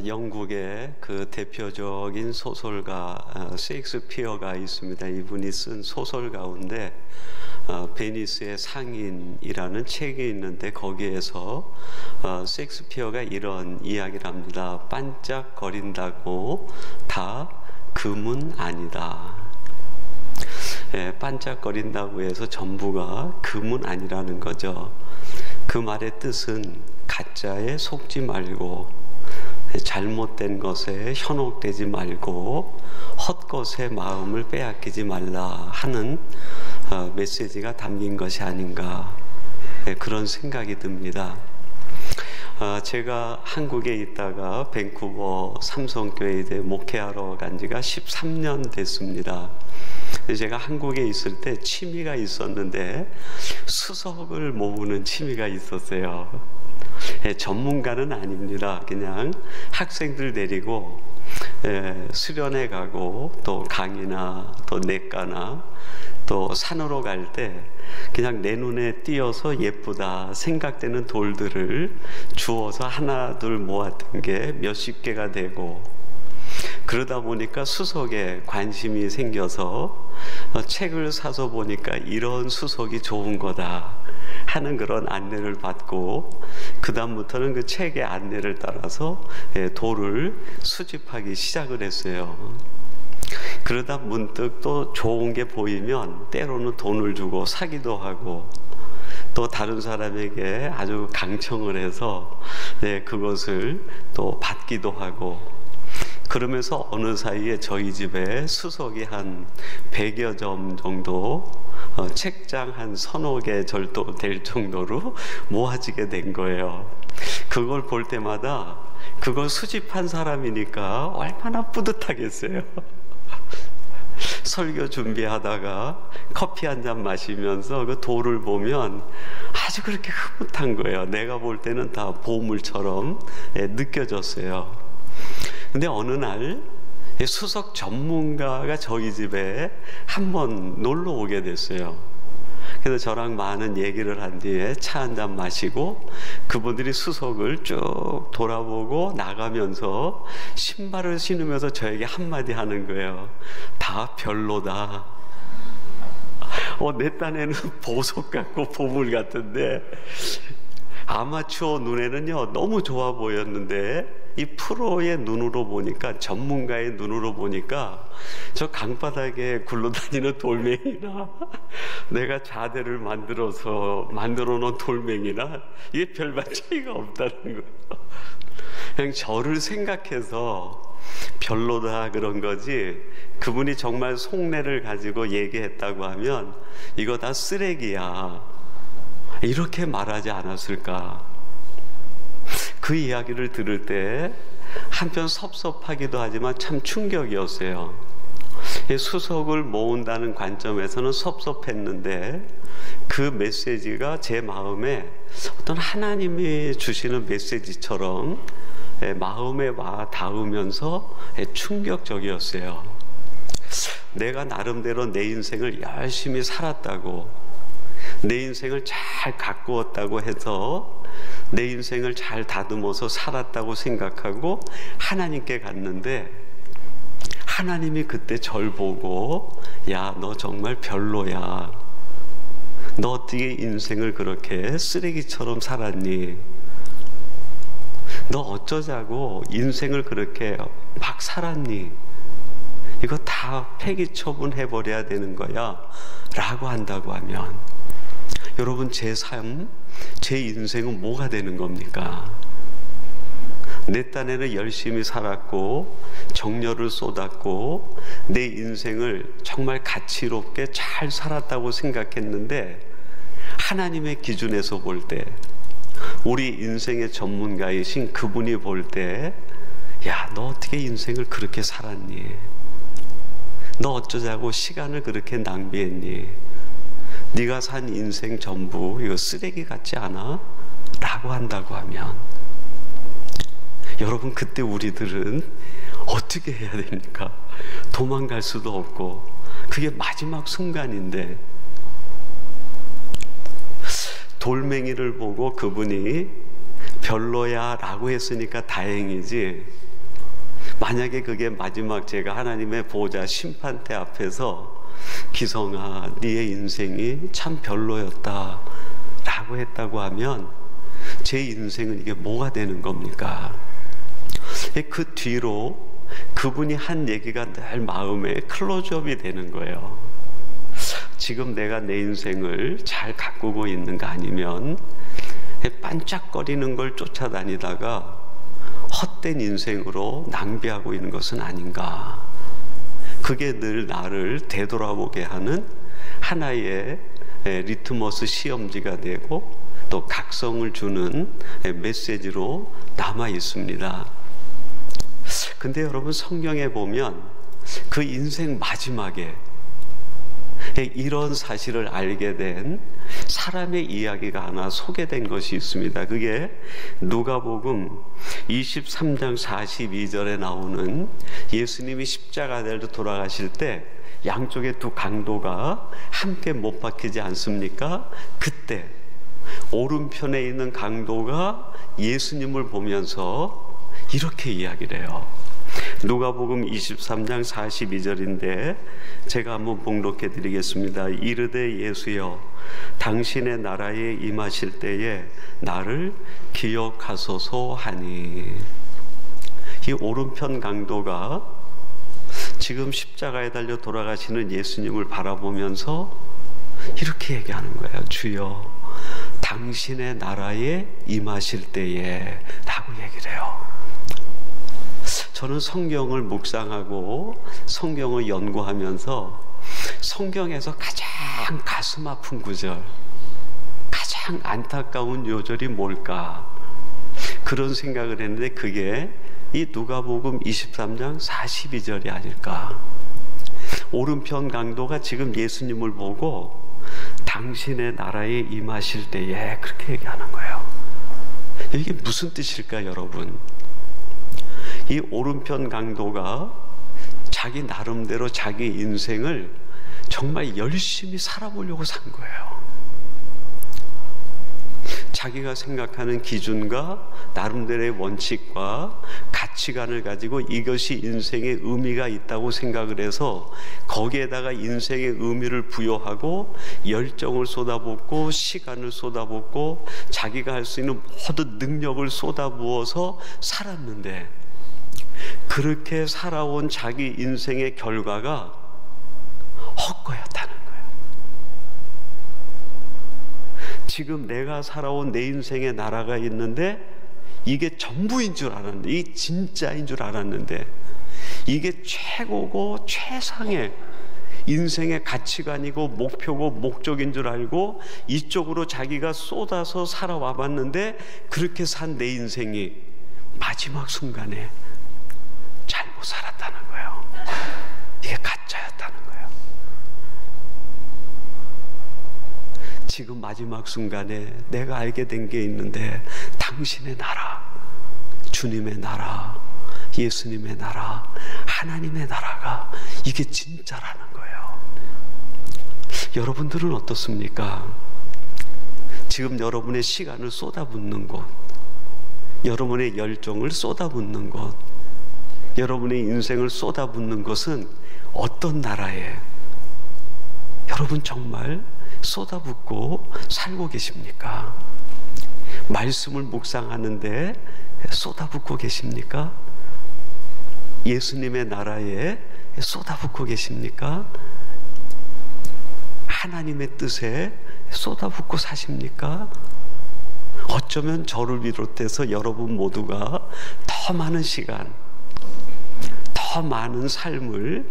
영국의 그 대표적인 소설가 셰익스피어가 있습니다. 이분이 쓴 소설 가운데 베니스의 상인이라는 책이 있는데 거기에서 셰익스피어가 이런 이야기를 합니다. 반짝거린다고 다 금은 아니다. 반짝거린다고 해서 전부가 금은 아니라는 거죠. 그 말의 뜻은 가짜에 속지 말고 잘못된 것에 현혹되지 말고 헛것에 마음을 빼앗기지 말라 하는 메시지가 담긴 것이 아닌가, 그런 생각이 듭니다. 제가 한국에 있다가 밴쿠버 삼성교회에 목회하러 간 지가 13년 됐습니다. 제가 한국에 있을 때 취미가 있었는데 수석을 모으는 취미가 있었어요. 전문가는 아닙니다. 그냥 학생들 데리고 수련회 가고 또 강의나 또 내과나 또 산으로 갈 때 그냥 내 눈에 띄어서 예쁘다 생각되는 돌들을 주워서 하나 둘 모았던 게 몇십 개가 되고, 그러다 보니까 수석에 관심이 생겨서 책을 사서 보니까 이런 수석이 좋은 거다 하는 그런 안내를 받고, 그 다음부터는 그 책의 안내를 따라서 돌을 수집하기 시작을 했어요. 그러다 문득 또 좋은 게 보이면 때로는 돈을 주고 사기도 하고, 또 다른 사람에게 아주 강청을 해서 그것을 또 받기도 하고, 그러면서 어느 사이에 저희 집에 수석이 한 100여 점 정도, 책장 한 서너 개 절도 될 정도로 모아지게 된 거예요. 그걸 볼 때마다 그걸 수집한 사람이니까 얼마나 뿌듯하겠어요. 설교 준비하다가 커피 한 잔 마시면서 그 돌을 보면 아주 그렇게 흐뭇한 거예요. 내가 볼 때는 다 보물처럼 느껴졌어요. 근데 어느 날 수석 전문가가 저희 집에 한번 놀러 오게 됐어요. 그래서 저랑 많은 얘기를 한 뒤에 차 한 잔 마시고 그분들이 수석을 쭉 돌아보고 나가면서 신발을 신으면서 저에게 한마디 하는 거예요. 다 별로다. 내 딴에는 보석 같고 보물 같은데 아마추어 눈에는요 너무 좋아 보였는데 이 프로의 눈으로 보니까, 전문가의 눈으로 보니까 저 강바닥에 굴러다니는 돌멩이나 내가 자대를 만들어 놓은 돌멩이나 이게 별반 차이가 없다는 거예요. 그냥 저를 생각해서 별로다 그런 거지, 그분이 정말 속내를 가지고 얘기했다고 하면 이거 다 쓰레기야 이렇게 말하지 않았을까. 그 이야기를 들을 때 한편 섭섭하기도 하지만 참 충격이었어요. 수석을 모은다는 관점에서는 섭섭했는데 그 메시지가 제 마음에 어떤 하나님이 주시는 메시지처럼 마음에 와 닿으면서 충격적이었어요. 내가 나름대로 내 인생을 열심히 살았다고, 내 인생을 잘 가꾸었다고 해서 내 인생을 잘 다듬어서 살았다고 생각하고 하나님께 갔는데, 하나님이 그때 절 보고 야, 너 정말 별로야. 너 어떻게 인생을 그렇게 쓰레기처럼 살았니? 너 어쩌자고 인생을 그렇게 막 살았니? 이거 다 폐기 처분해버려야 되는 거야 라고 한다고 하면, 여러분 제 삶, 제 인생은 뭐가 되는 겁니까? 내 딴에는 열심히 살았고 정열을 쏟았고 내 인생을 정말 가치롭게 잘 살았다고 생각했는데, 하나님의 기준에서 볼 때, 우리 인생의 전문가이신 그분이 볼 때, 야, 너 어떻게 인생을 그렇게 살았니? 너 어쩌자고 시간을 그렇게 낭비했니? 네가 산 인생 전부 이거 쓰레기 같지 않아? 라고 한다고 하면, 여러분 그때 우리들은 어떻게 해야 됩니까? 도망갈 수도 없고 그게 마지막 순간인데, 돌멩이를 보고 그분이 별로야 라고 했으니까 다행이지, 만약에 그게 마지막 제가 하나님의 보좌 심판대 앞에서 기성아, 네의 인생이 참 별로였다 라고 했다고 하면 제 인생은 이게 뭐가 되는 겁니까? 그 뒤로 그분이 한 얘기가 늘 마음에 클로즈업이 되는 거예요. 지금 내가 내 인생을 잘 가꾸고 있는가, 아니면 반짝거리는 걸 쫓아다니다가 헛된 인생으로 낭비하고 있는 것은 아닌가. 그게 늘 나를 되돌아보게 하는 하나의 리트머스 시험지가 되고 또 각성을 주는 메시지로 남아 있습니다. 근데 여러분, 성경에 보면 그 인생 마지막에 이런 사실을 알게 된 사람의 이야기가 하나 소개된 것이 있습니다. 그게 누가복음 23장 42절에 나오는 예수님이 십자가대로 돌아가실 때 양쪽에 두 강도가 함께 못 박히지 않습니까? 그때 오른편에 있는 강도가 예수님을 보면서 이렇게 이야기를 해요. 누가복음 23장 42절인데 제가 한번 봉독해 드리겠습니다. 이르되 예수여, 당신의 나라에 임하실 때에 나를 기억하소서 하니. 이 오른편 강도가 지금 십자가에 달려 돌아가시는 예수님을 바라보면서 이렇게 얘기하는 거예요. 주여, 당신의 나라에 임하실 때에 라고 얘기를 해요. 저는 성경을 묵상하고 성경을 연구하면서 성경에서 가장 가슴 아픈 구절, 가장 안타까운 요절이 뭘까, 그런 생각을 했는데 그게 이 누가복음 23장 42절이 아닐까. 오른편 강도가 지금 예수님을 보고 당신의 나라에 임하실 때에 그렇게 얘기하는 거예요. 이게 무슨 뜻일까 여러분? 이 오른편 강도가 자기 나름대로 자기 인생을 정말 열심히 살아보려고 산 거예요. 자기가 생각하는 기준과 나름대로의 원칙과 가치관을 가지고 이것이 인생의 의미가 있다고 생각을 해서 거기에다가 인생의 의미를 부여하고 열정을 쏟아붓고 시간을 쏟아붓고 자기가 할 수 있는 모든 능력을 쏟아부어서 살았는데, 그렇게 살아온 자기 인생의 결과가 헛거였다는 거예요. 지금 내가 살아온 내 인생의 나라가 있는데 이게 전부인 줄 알았는데, 이게 진짜인 줄 알았는데, 이게 최고고 최상의 인생의 가치관이고 목표고 목적인 줄 알고 이쪽으로 자기가 쏟아서 살아와 봤는데, 그렇게 산 내 인생이 마지막 순간에 잘못 살았다는 거예요. 이게 가짜였다는 거예요. 지금 마지막 순간에 내가 알게 된 게 있는데, 당신의 나라, 주님의 나라, 예수님의 나라, 하나님의 나라가 이게 진짜라는 거예요. 여러분들은 어떻습니까? 지금 여러분의 시간을 쏟아붓는 곳, 여러분의 열정을 쏟아붓는 곳, 여러분의 인생을 쏟아붓는 것은 어떤 나라에 여러분 정말 쏟아붓고 살고 계십니까? 말씀을 묵상하는데 쏟아붓고 계십니까? 예수님의 나라에 쏟아붓고 계십니까? 하나님의 뜻에 쏟아붓고 사십니까? 어쩌면 저를 비롯해서 여러분 모두가 더 많은 시간, 더 많은 삶을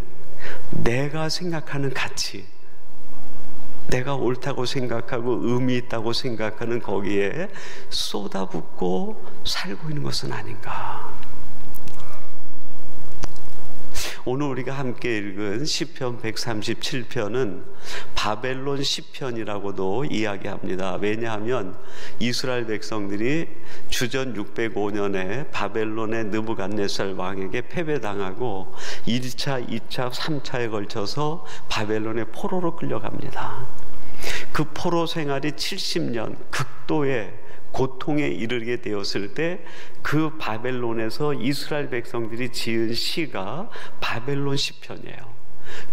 내가 생각하는 가치, 내가 옳다고 생각하고 의미 있다고 생각하는 거기에 쏟아붓고 살고 있는 것은 아닌가. 오늘 우리가 함께 읽은 시편 137편은 바벨론 시편이라고도 이야기합니다. 왜냐하면 이스라엘 백성들이 주전 605년에 바벨론의 느부갓네살 왕에게 패배당하고 1차, 2차, 3차에 걸쳐서 바벨론의 포로로 끌려갑니다. 그 포로 생활이 70년 극도의 고통에 이르게 되었을 때 그 바벨론에서 이스라엘 백성들이 지은 시가 바벨론 시편이에요.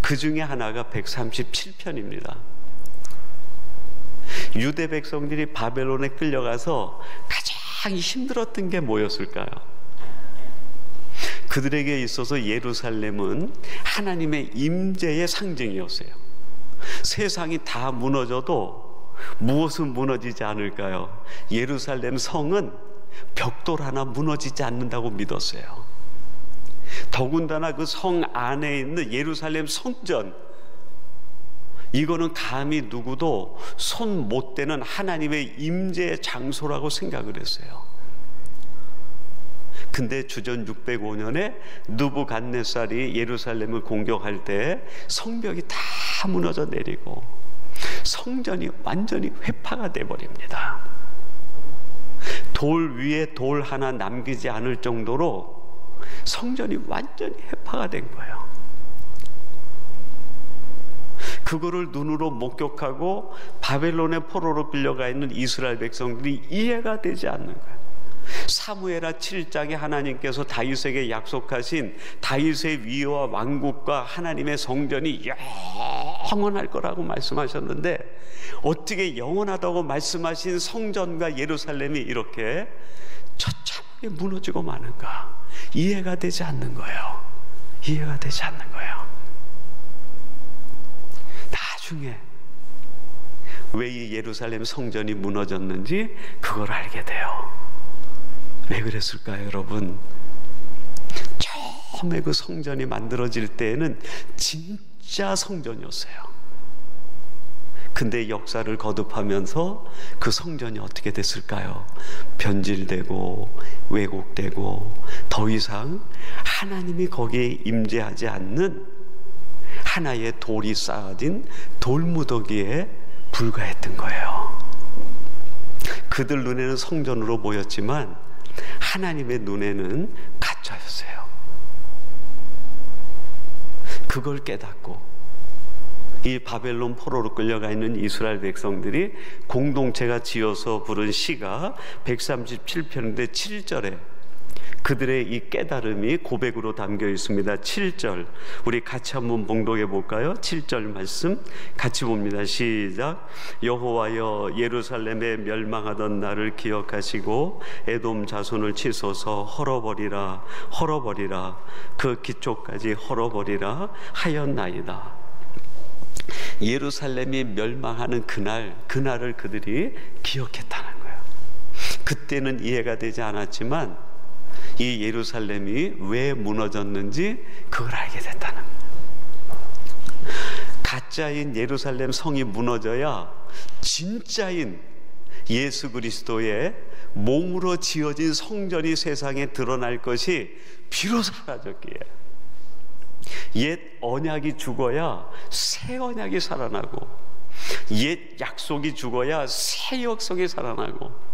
그 중에 하나가 137편입니다. 유대 백성들이 바벨론에 끌려가서 가장 힘들었던 게 뭐였을까요? 그들에게 있어서 예루살렘은 하나님의 임재의 상징이었어요. 세상이 다 무너져도 무엇은 무너지지 않을까요? 예루살렘 성은 벽돌 하나 무너지지 않는다고 믿었어요. 더군다나 그 성 안에 있는 예루살렘 성전, 이거는 감히 누구도 손 못 대는 하나님의 임재의 장소라고 생각을 했어요. 근데 주전 605년에 느부갓네살이 예루살렘을 공격할 때 성벽이 다 무너져 내리고 성전이 완전히 회파가 돼버립니다. 돌 위에 돌 하나 남기지 않을 정도로 성전이 완전히 회파가 된 거예요. 그거를 눈으로 목격하고 바벨론의 포로로 끌려가 있는 이스라엘 백성들이 이해가 되지 않는 거예요. 사무엘하 7장에 하나님께서 다윗에게 약속하신 다윗의 위와 왕국과 하나님의 성전이 영원할 거라고 말씀하셨는데, 어떻게 영원하다고 말씀하신 성전과 예루살렘이 이렇게 처참하게 무너지고 마는가? 이해가 되지 않는 거예요. 이해가 되지 않는 거예요. 나중에 왜 이 예루살렘 성전이 무너졌는지 그걸 알게 돼요. 왜 그랬을까요, 여러분? 처음에 그 성전이 만들어질 때에는 진짜 성전이었어요. 근데 역사를 거듭하면서 그 성전이 어떻게 됐을까요? 변질되고 왜곡되고 더 이상 하나님이 거기에 임재하지 않는 하나의 돌이 쌓아진 돌무더기에 불과했던 거예요. 그들 눈에는 성전으로 보였지만 하나님의 눈에는 가짜였어요. 그걸 깨닫고 이 바벨론 포로로 끌려가 있는 이스라엘 백성들이 공동체가 지어서 부른 시가 137편인데 7절에 그들의 이 깨달음이 고백으로 담겨 있습니다. 7절 우리 같이 한번 봉독해 볼까요? 7절 말씀 같이 봅니다. 시작. 여호와여, 예루살렘에 멸망하던 날을 기억하시고 에돔 자손을 치소서. 헐어버리라 헐어버리라 그 기초까지 헐어버리라 하였나이다. 예루살렘이 멸망하는 그날을 그들이 기억했다는 거예요. 그때는 이해가 되지 않았지만 이 예루살렘이 왜 무너졌는지 그걸 알게 됐다는 거예요. 가짜인 예루살렘 성이 무너져야 진짜인 예수 그리스도의 몸으로 지어진 성전이 세상에 드러날 것이 비로소 사라졌기에, 옛 언약이 죽어야 새 언약이 살아나고, 옛 약속이 죽어야 새 약속이 살아나고,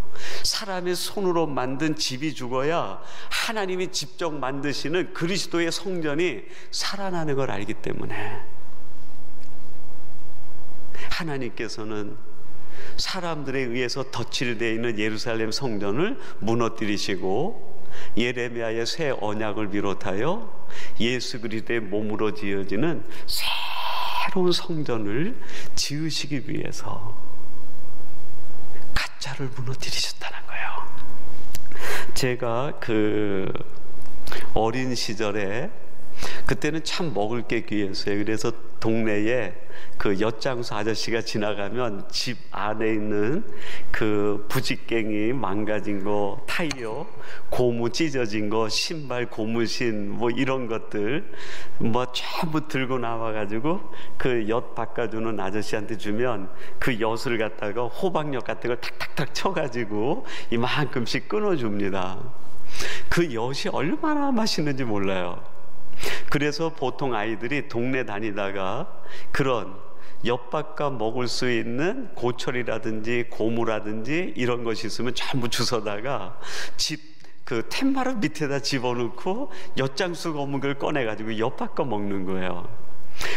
사람의 손으로 만든 집이 죽어야 하나님이 직접 만드시는 그리스도의 성전이 살아나는 걸 알기 때문에 하나님께서는 사람들에 의해서 덧칠되어 있는 예루살렘 성전을 무너뜨리시고 예레미야의 새 언약을 비롯하여 예수 그리스도의 몸으로 지어지는 새로운 성전을 지으시기 위해서 가짜를 무너뜨리셨다는 거예요. 제가 그 어린 시절에 그때는 참 먹을 게 귀했어요. 그래서 동네에 그 엿장수 아저씨가 지나가면 집 안에 있는 그 부직갱이 망가진 거, 타이어 고무 찢어진 거, 신발 고무신 뭐 이런 것들 뭐 전부 들고 나와가지고 그 엿 바꿔주는 아저씨한테 주면 그 엿을 갖다가 호박엿 같은 걸 탁탁탁 쳐가지고 이만큼씩 끊어줍니다. 그 엿이 얼마나 맛있는지 몰라요. 그래서 보통 아이들이 동네 다니다가 그런 엿바꿔 먹을 수 있는 고철이라든지 고무라든지 이런 것이 있으면 전부 주워다가 집 그 툇마루 밑에다 집어넣고 엿장수 검은 걸 꺼내가지고 엿바꿔 먹는 거예요.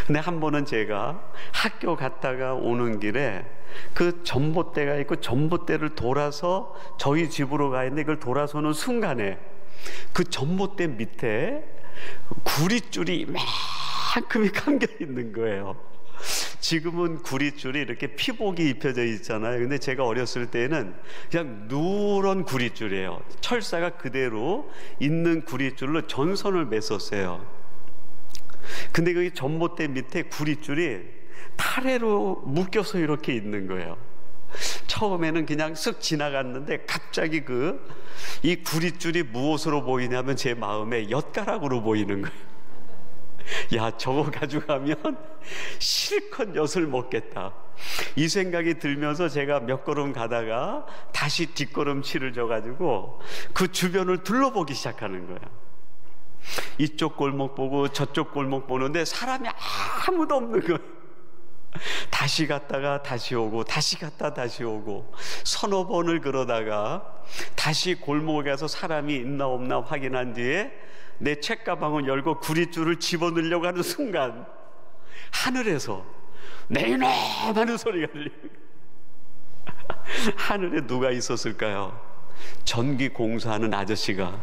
근데 한 번은 제가 학교 갔다가 오는 길에 그 전봇대가 있고 전봇대를 돌아서 저희 집으로 가 있는데 그걸 돌아서는 순간에 그 전봇대 밑에 구릿줄이 이만큼이 감겨 있는 거예요. 지금은 구릿줄이 이렇게 피복이 입혀져 있잖아요. 근데 제가 어렸을 때는 그냥 누런 구릿줄이에요. 철사가 그대로 있는 구릿줄로 전선을 맸었어요. 근데 그 전봇대 밑에 구릿줄이 타래로 묶여서 이렇게 있는 거예요. 처음에는 그냥 쓱 지나갔는데 갑자기 이 구릿줄이 무엇으로 보이냐면 제 마음에 엿가락으로 보이는 거예요. 야, 저거 가져가면 실컷 엿을 먹겠다, 이 생각이 들면서 제가 몇 걸음 가다가 다시 뒷걸음치를 져가지고 그 주변을 둘러보기 시작하는 거야. 이쪽 골목 보고 저쪽 골목 보는데 사람이 아무도 없는 거야. 다시 갔다가 다시 오고 다시 갔다 다시 오고 서너 번을 그러다가 다시 골목에 가서 사람이 있나 없나 확인한 뒤에 내 책가방을 열고 구릿줄을 집어넣으려고 하는 순간 하늘에서 내 이놈 하는 소리가 들려요. 하늘에 누가 있었을까요? 전기 공사하는 아저씨가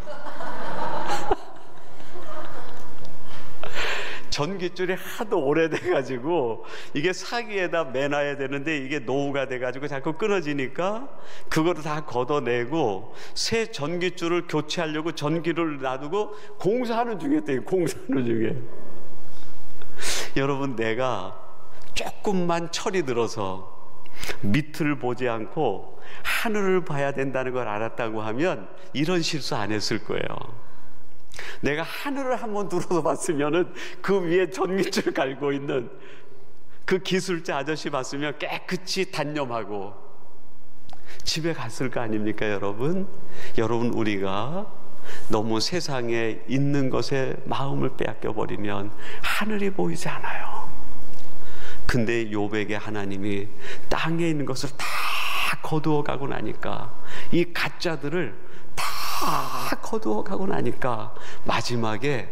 전기줄이 하도 오래돼가지고 이게 사기에다 매놔야 되는데 이게 노후가 돼가지고 자꾸 끊어지니까 그거를 다 걷어내고 새 전기줄을 교체하려고 전기를 놔두고 공사하는 중이었대요. 공사하는 중에. 여러분, 내가 조금만 철이 들어서 밑을 보지 않고 하늘을 봐야 된다는 걸 알았다고 하면 이런 실수 안 했을 거예요. 내가 하늘을 한번 들어서 봤으면은 그 위에 전기줄 갈고 있는 그 기술자 아저씨 봤으면 깨끗이 단념하고 집에 갔을 거 아닙니까, 여러분? 여러분, 우리가 너무 세상에 있는 것에 마음을 빼앗겨 버리면 하늘이 보이지 않아요. 근데 욥에게 하나님이 땅에 있는 것을 다 거두어 가고 나니까, 이 가짜들을 다 거두어 가고 나니까 마지막에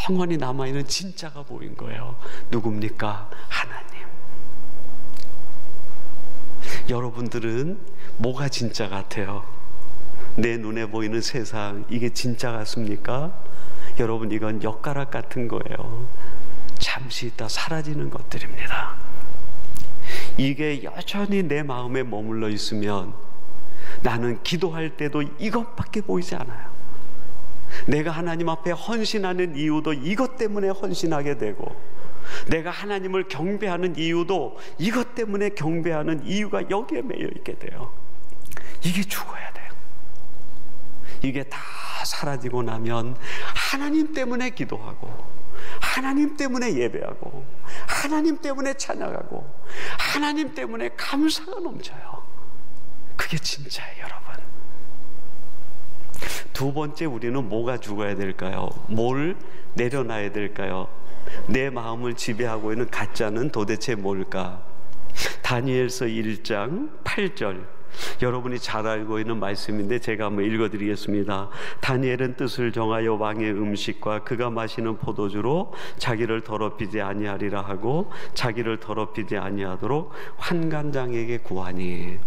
영원히 남아있는 진짜가 보인 거예요. 누굽니까? 하나님. 여러분들은 뭐가 진짜 같아요? 내 눈에 보이는 세상, 이게 진짜 같습니까? 여러분, 이건 엿가락 같은 거예요. 잠시 있다 사라지는 것들입니다. 이게 여전히 내 마음에 머물러 있으면 나는 기도할 때도 이것밖에 보이지 않아요. 내가 하나님 앞에 헌신하는 이유도 이것 때문에 헌신하게 되고, 내가 하나님을 경배하는 이유도 이것 때문에 경배하는 이유가 여기에 매여 있게 돼요. 이게 죽어야 돼요. 이게 다 사라지고 나면 하나님 때문에 기도하고, 하나님 때문에 예배하고, 하나님 때문에 찬양하고, 하나님 때문에 감사가 넘쳐요. 그게 진짜예요, 여러분. 두 번째, 우리는 뭐가 죽어야 될까요? 뭘 내려놔야 될까요? 내 마음을 지배하고 있는 가짜는 도대체 뭘까? 다니엘서 1장 8절, 여러분이 잘 알고 있는 말씀인데 제가 한번 읽어드리겠습니다. 다니엘은 뜻을 정하여 왕의 음식과 그가 마시는 포도주로 자기를 더럽히지 아니하리라 하고 자기를 더럽히지 아니하도록 환관장에게 구하니.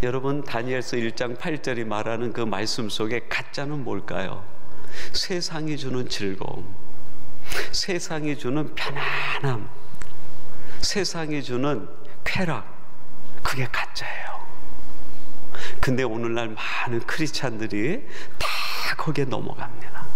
여러분, 다니엘서 1장 8절이 말하는 그 말씀 속에 가짜는 뭘까요? 세상이 주는 즐거움, 세상이 주는 편안함, 세상이 주는 쾌락, 그게 가짜예요. 근데 오늘날 많은 크리스찬들이 다 거기에 넘어갑니다.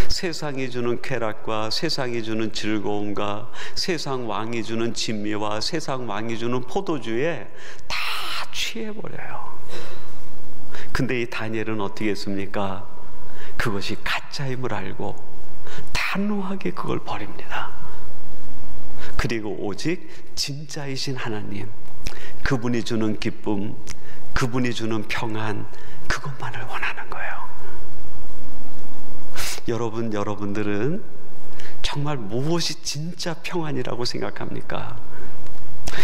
세상이 주는 쾌락과 세상이 주는 즐거움과 세상 왕이 주는 진미와 세상 왕이 주는 포도주에 다 취해버려요. 근데 이 다니엘은 어떻게 했습니까? 그것이 가짜임을 알고 단호하게 그걸 버립니다. 그리고 오직 진짜이신 하나님, 그분이 주는 기쁨, 그분이 주는 평안, 그것만을 원하는 거예요. 여러분들은 정말 무엇이 진짜 평안이라고 생각합니까?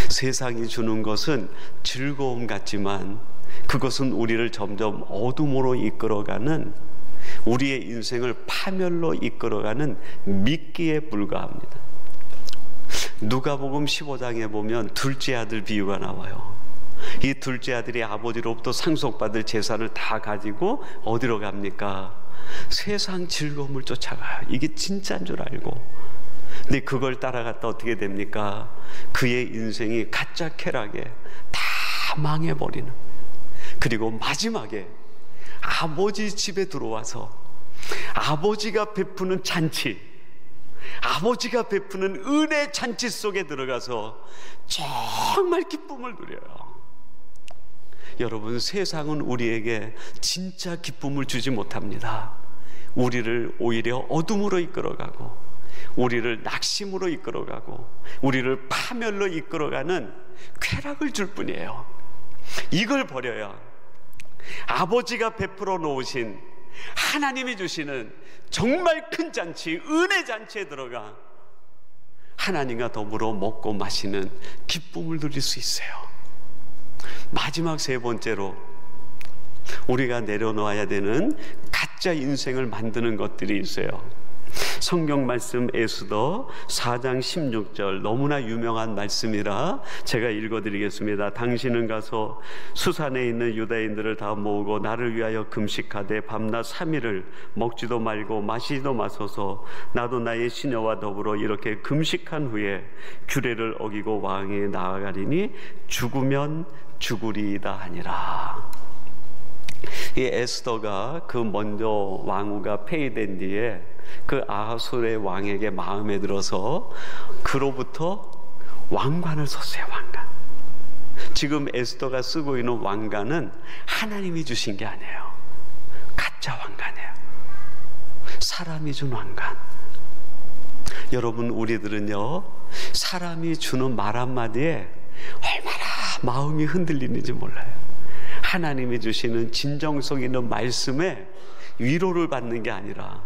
세상이 주는 것은 즐거움 같지만 그것은 우리를 점점 어둠으로 이끌어가는 우리의 인생을 파멸로 이끌어가는 미끼에 불과합니다. 누가복음 15장에 보면 둘째 아들 비유가 나와요. 이 둘째 아들이 아버지로부터 상속받을 재산을 다 가지고 어디로 갑니까? 세상 즐거움을 쫓아가요. 이게 진짜인 줄 알고. 근데 그걸 따라갔다 어떻게 됩니까? 그의 인생이 가짜 쾌락에 다 망해버리는. 그리고 마지막에 아버지 집에 들어와서 아버지가 베푸는 잔치, 아버지가 베푸는 은혜 잔치 속에 들어가서 정말 기쁨을 누려요. 여러분, 세상은 우리에게 진짜 기쁨을 주지 못합니다. 우리를 오히려 어둠으로 이끌어가고, 우리를 낙심으로 이끌어가고, 우리를 파멸로 이끌어가는 쾌락을 줄 뿐이에요. 이걸 버려야 아버지가 베풀어 놓으신, 하나님이 주시는 정말 큰 잔치, 은혜 잔치에 들어가 하나님과 더불어 먹고 마시는 기쁨을 누릴 수 있어요. 마지막 세 번째로 우리가 내려놓아야 되는 가짜 인생을 만드는 것들이 있어요. 성경 말씀 에스더 4장 16절, 너무나 유명한 말씀이라 제가 읽어드리겠습니다. 당신은 가서 수산에 있는 유다인들을 다 모으고 나를 위하여 금식하되 밤낮 3일을 먹지도 말고 마시지도 마소서. 나도 나의 시녀와 더불어 이렇게 금식한 후에 규례를 어기고 왕에 나아가리니 죽으면 죽으리이다 하니라. 이 에스더가 그 먼저 왕후가 폐위된 뒤에 그 아하수르의 왕에게 마음에 들어서 그로부터 왕관을 썼어요. 왕관. 지금 에스더가 쓰고 있는 왕관은 하나님이 주신 게 아니에요. 가짜 왕관이에요. 사람이 준 왕관. 여러분, 우리들은요, 사람이 주는 말 한마디에 얼마나 마음이 흔들리는지 몰라요. 하나님이 주시는 진정성 있는 말씀에 위로를 받는 게 아니라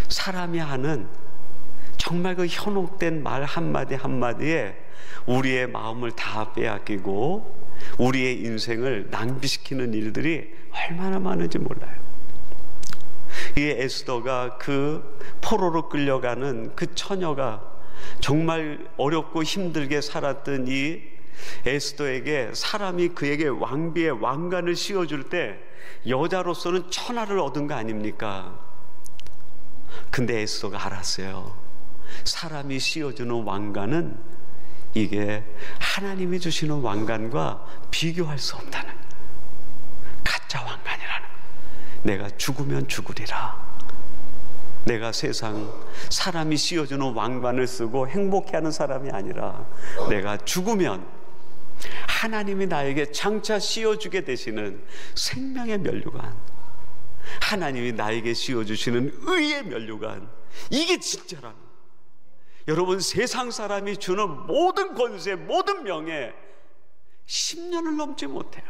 사람이 하는 정말 그 현혹된 말 한마디 한마디에 우리의 마음을 다 빼앗기고 우리의 인생을 낭비시키는 일들이 얼마나 많은지 몰라요. 이 에스더가 그 포로로 끌려가는 그 처녀가 정말 어렵고 힘들게 살았던 이 에스더에게 사람이 그에게 왕비의 왕관을 씌워줄 때 여자로서는 천하를 얻은 거 아닙니까? 근데 에스더가 알았어요. 사람이 씌워주는 왕관은 이게 하나님이 주시는 왕관과 비교할 수 없다는, 가짜 왕관이라는. 내가 죽으면 죽으리라. 내가 세상 사람이 씌워주는 왕관을 쓰고 행복해하는 사람이 아니라 내가 죽으면 하나님이 나에게 장차 씌워주게 되시는 생명의 면류관, 하나님이 나에게 씌워주시는 의의 면류관, 이게 진짜라는. 여러분, 세상 사람이 주는 모든 권세, 모든 명예 10년을 넘지 못해요.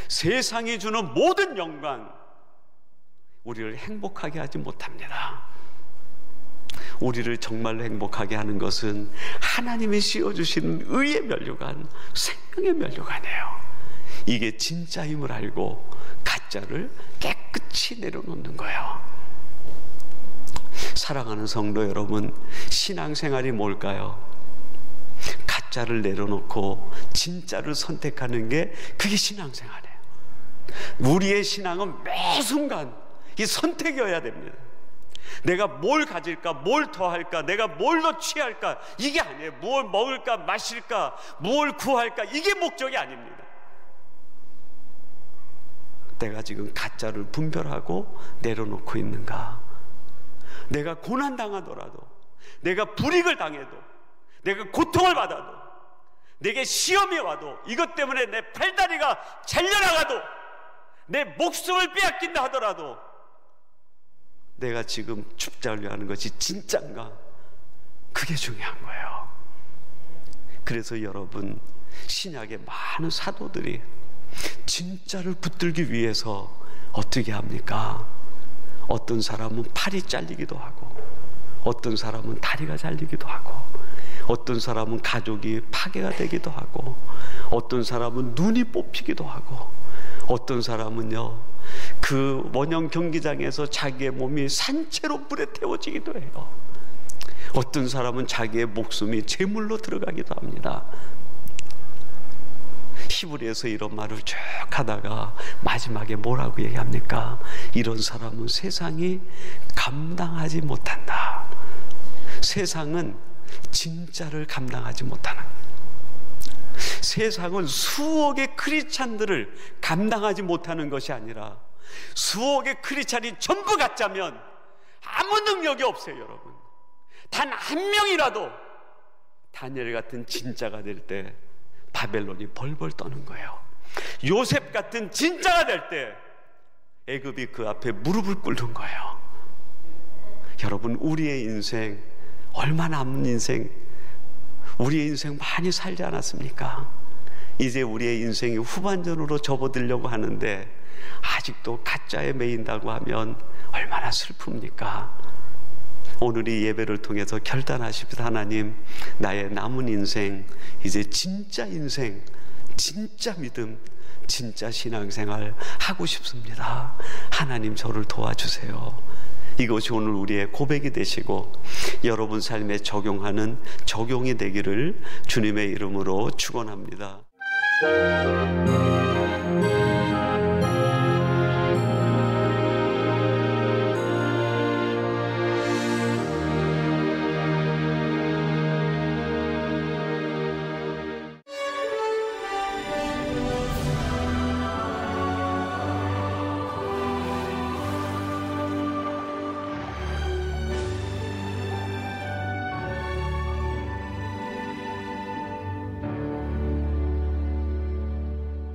세상이 주는 모든 영광 우리를 행복하게 하지 못합니다. 우리를 정말로 행복하게 하는 것은 하나님이 씌워주시는 의의 면류관, 생명의 면류관이에요. 이게 진짜임을 알고 가짜를 깨끗이 내려놓는 거예요. 사랑하는 성도 여러분, 신앙생활이 뭘까요? 가짜를 내려놓고 진짜를 선택하는 게 그게 신앙생활이에요. 우리의 신앙은 매 순간 이 선택이어야 됩니다. 내가 뭘 가질까, 뭘 더할까, 내가 뭘 더 취할까, 이게 아니에요. 뭘 먹을까, 마실까, 뭘 구할까, 이게 목적이 아닙니다. 내가 지금 가짜를 분별하고 내려놓고 있는가? 내가 고난당하더라도, 내가 불이익을 당해도, 내가 고통을 받아도, 내게 시험이 와도, 이것 때문에 내 팔다리가 잘려나가도, 내 목숨을 빼앗긴다 하더라도 내가 지금 죽자려 하는 것이 진짜인가? 그게 중요한 거예요. 그래서 여러분, 신약의 많은 사도들이 진짜를 붙들기 위해서 어떻게 합니까? 어떤 사람은 팔이 잘리기도 하고, 어떤 사람은 다리가 잘리기도 하고, 어떤 사람은 가족이 파괴가 되기도 하고, 어떤 사람은 눈이 뽑히기도 하고, 어떤 사람은요 그 원형 경기장에서 자기의 몸이 산채로 물에 태워지기도 해요. 어떤 사람은 자기의 목숨이 제물로 들어가기도 합니다. 히브리에서 이런 말을 쭉 하다가 마지막에 뭐라고 얘기합니까? 이런 사람은 세상이 감당하지 못한다. 세상은 진짜를 감당하지 못하는, 세상은 수억의 크리스찬들을 감당하지 못하는 것이 아니라 수억의 크리스찬이 전부 갖자면 아무 능력이 없어요. 여러분, 단 한 명이라도 다니엘 같은 진짜가 될 때 바벨론이 벌벌 떠는 거예요. 요셉 같은 진짜가 될 때 애굽이 그 앞에 무릎을 꿇는 거예요. 여러분, 우리의 인생, 얼마 남은 인생, 우리의 인생 많이 살지 않았습니까? 이제 우리의 인생이 후반전으로 접어들려고 하는데 아직도 가짜에 매인다고 하면 얼마나 슬픕니까? 오늘 이 예배를 통해서 결단하십시다. 하나님, 나의 남은 인생, 이제 진짜 인생, 진짜 믿음, 진짜 신앙생활 하고 싶습니다. 하나님, 저를 도와주세요. 이것이 오늘 우리의 고백이 되시고 여러분 삶에 적용하는 적용이 되기를 주님의 이름으로 축원합니다.